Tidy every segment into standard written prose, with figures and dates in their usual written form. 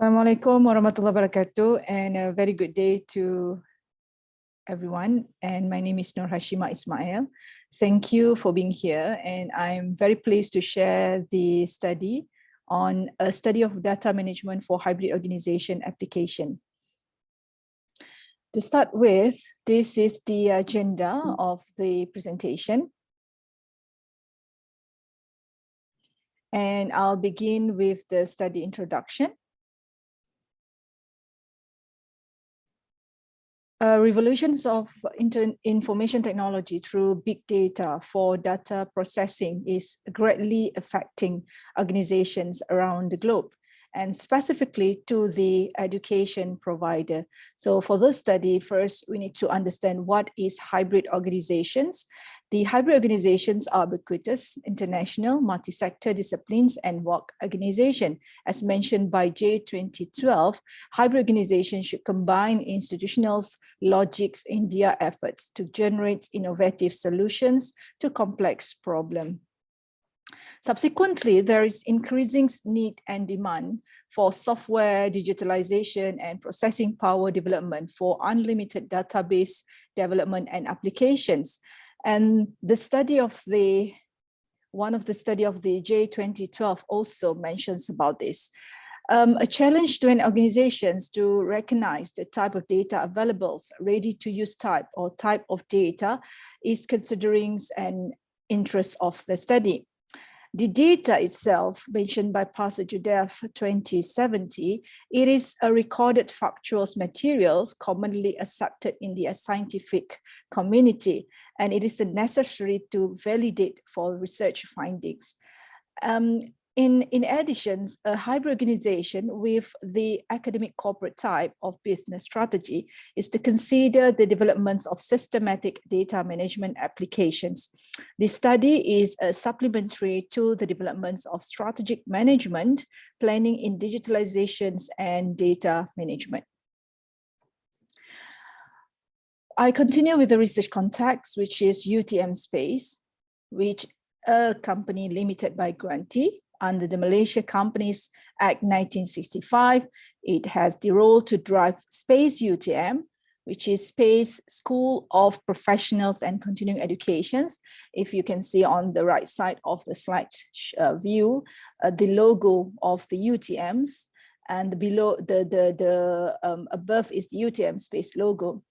Assalamualaikum warahmatullahi wabarakatuh, and a very good day to everyone. And my name is Nur Hashima Ismail. Thank you for being here, and I'm very pleased to share the study on a study of data management for hybrid organization application. To start with, this is the agenda of the presentation. And I'll begin with the study introduction. Revolutions of information technology through big data for data processing is greatly affecting organizations around the globe, and specifically to the education provider. So for this study, first we need to understand what is hybrid organizations. The hybrid organizations are ubiquitous, international, multi-sector disciplines, and work organization. As mentioned by J 2012, hybrid organizations should combine institutional logics in their efforts to generate innovative solutions to complex problems. Subsequently, there is increasing need and demand for software, digitalization, and processing power development for unlimited database development and applications. And the study of one of the study of the J 2012 also mentions about this. A challenge to an organizations to recognize the type of data available, ready to use type or type of data is considering an interest of the study. The data itself, mentioned by Pastor Judef 2070, it is a recorded factual materials commonly accepted in the scientific community, and it is necessary to validate for research findings. In addition, a hybrid organization with the academic corporate type of business strategy is to consider the developments of systematic data management applications. The study is supplementary to the developments of strategic management, planning in digitalizations and data management. I continue with the research context, which is UTM Space, which a company limited by grantee under the Malaysia Companies Act 1965. It has the role to drive SPACE UTM, which is Space School of Professionals and Continuing Educations. If you can see on the right side of the slide view, the logo of the UTMs, and below above is the UTM Space logo.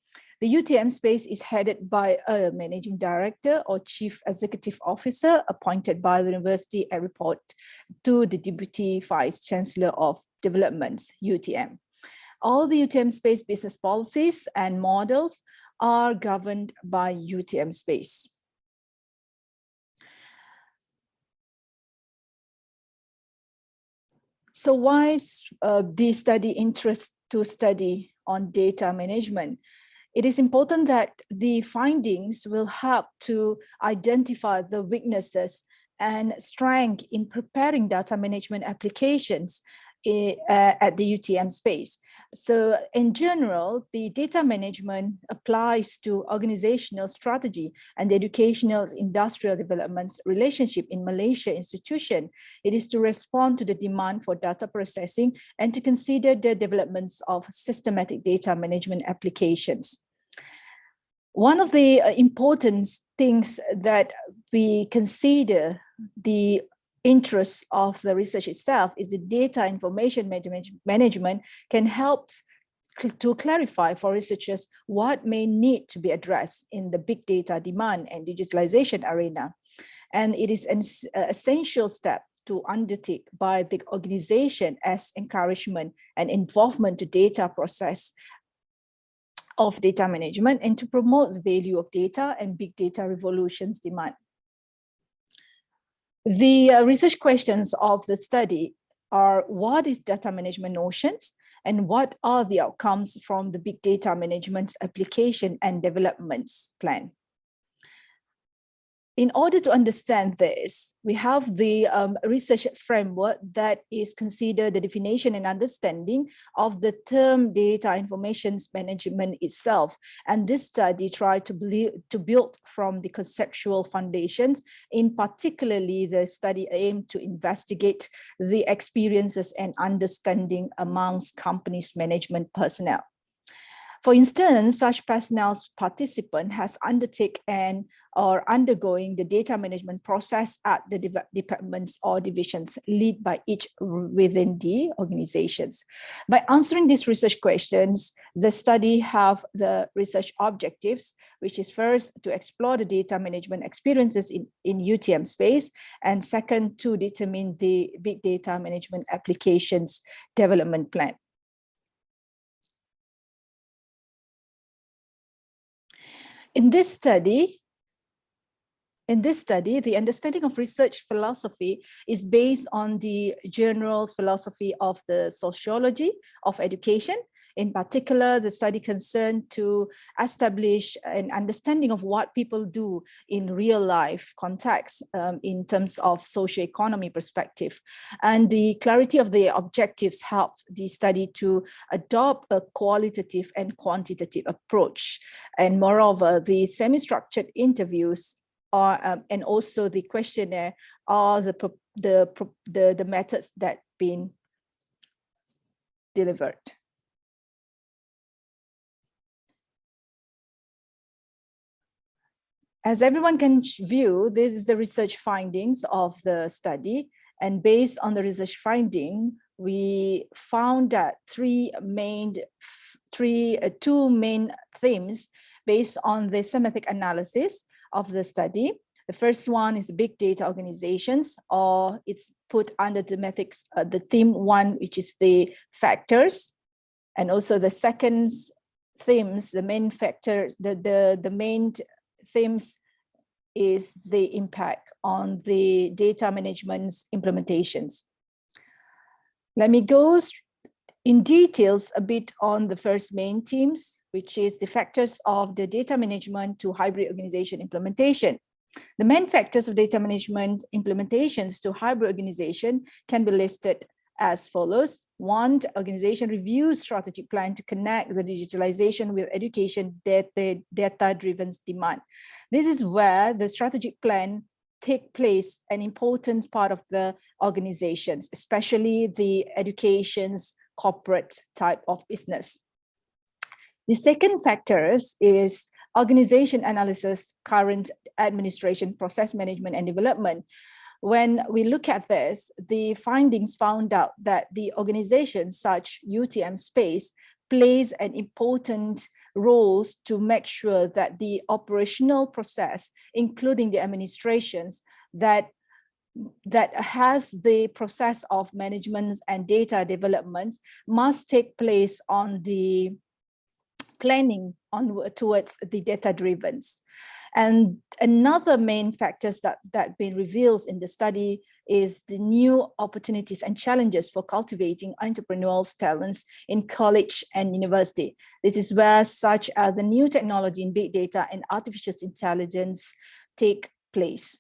The UTM Space is headed by a managing director or chief executive officer appointed by the university and report to the deputy vice chancellor of developments, UTM. All the UTM Space business policies and models are governed by UTM Space. So why is the study interest to study on data management? It is important that the findings will help to identify the weaknesses and strength in preparing data management applications at the UTM Space. So in general, the data management applies to organizational strategy and the educational industrial development relationship in Malaysia institution. It is to respond to the demand for data processing and to consider the developments of systematic data management applications. One of the important things that we consider the interest of the research itself is the data information management can help to clarify for researchers what may need to be addressed in the big data demand and digitalization arena. And it is an essential step to undertake by the organization as encouragement and involvement to data process of data management and to promote the value of data and big data revolutions demand. The research questions of the study are: what is data management notions and what are the outcomes from the big data management application and developments plan? In order to understand this, we have the research framework that is considered the definition and understanding of the term data information management itself. And this study tried to build from the conceptual foundations. In particularly, the study aimed to investigate the experiences and understanding amongst companies' management personnel. For instance, such personnel participant has undertaken or undergoing the data management process at the departments or divisions led by each within the organizations. By answering these research questions, the study have the research objectives, which is first to explore the data management experiences in UTM space, and second to determine the big data management applications development plan. In this study, the understanding of research philosophy is based on the general philosophy of the sociology of education. In particular, the study concerned to establish an understanding of what people do in real life context in terms of socioeconomy perspective. And the clarity of the objectives helped the study to adopt a qualitative and quantitative approach. And moreover, the semi-structured interviews and also the questionnaire are the methods that been delivered. As everyone can view, this is the research findings of the study. And based on the research finding, we found that two main themes based on the thematic analysis of the study. The first one is the big data organizations, or it's put under thematics, the theme one, which is the factors. And also the second themes, the main factor, the main themes is the impact on the data management's implementations. Let me go in details a bit on the first main themes, which is the factors of the data management to hybrid organization implementation. The main factors of data management implementations to hybrid organization can be listed as follows. One, the organization reviews strategic plan to connect the digitalization with education data-driven demand. This is where the strategic plan take place, an important part of the organizations, especially the education's corporate type of business. The second factors is organization analysis, current administration, process management, and development. When we look at this, the findings found out that the organization such UTM Space plays an important roles to make sure that the operational process, including the administrations, that has the process of management and data development must take place on the planning towards the data driven. And another main factors that been revealed in the study is the new opportunities and challenges for cultivating entrepreneurial talents in college and university. This is where such as the new technology in big data and artificial intelligence take place.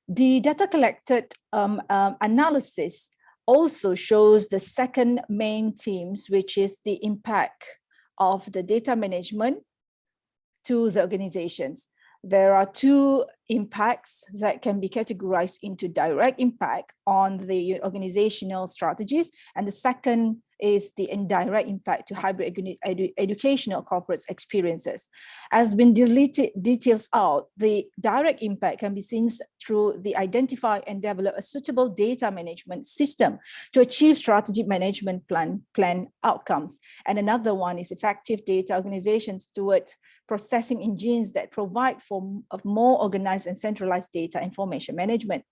The data collected analysis also shows the second main themes, which is the impact of the data management to the organizations. There are two impacts that can be categorized into direct impact on the organizational strategies, and the second is the indirect impact to hybrid educational corporate experiences. As been details out, the direct impact can be seen through the identify and develop a suitable data management system to achieve strategic management plan outcomes. And another one is effective data organizations towards processing engines that provide for a more organized and centralized data information management.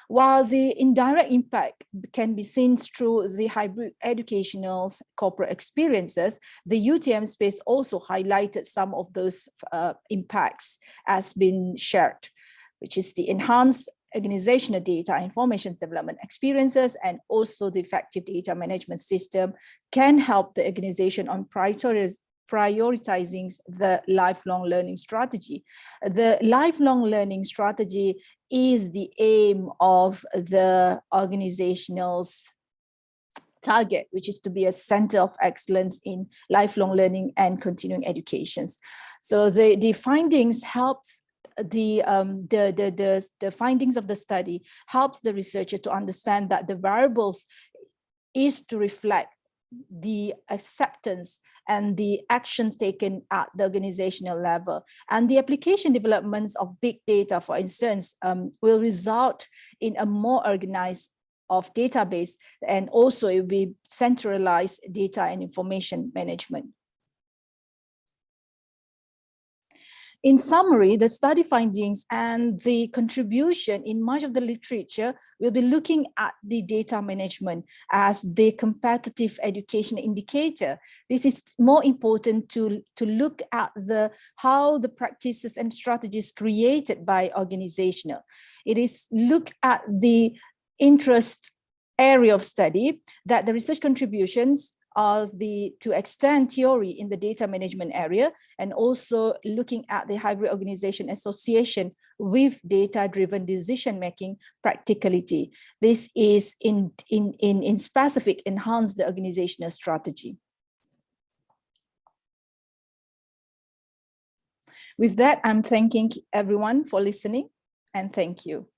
While the indirect impact can be seen through the hybrid educational corporate experiences, the UTM space also highlighted some of those impacts as been shared, which is the enhanced organizational data information development experiences, and also the effective data management system can help the organization on prioritizing the lifelong learning strategy. The lifelong learning strategy is the aim of the organizational's target, which is to be a center of excellence in lifelong learning and continuing educations. So the findings helps the findings of the study helps the researcher to understand that the variables is to reflect the acceptance and the actions taken at the organizational level. And the application developments of big data, for instance, will result in a more organized of database, and also it will be centralized data and information management. In summary, the study findings and the contribution in much of the literature will be looking at the data management as the competitive education indicator. This is more important to look at how the practices and strategies created by organizational. It is look at the interest area of study that the research contributions are to extend theory in the data management area, and also looking at the hybrid organization association with data-driven decision-making practicality. This is in specific enhance the organizational strategy. With that, I'm thanking everyone for listening, and thank you.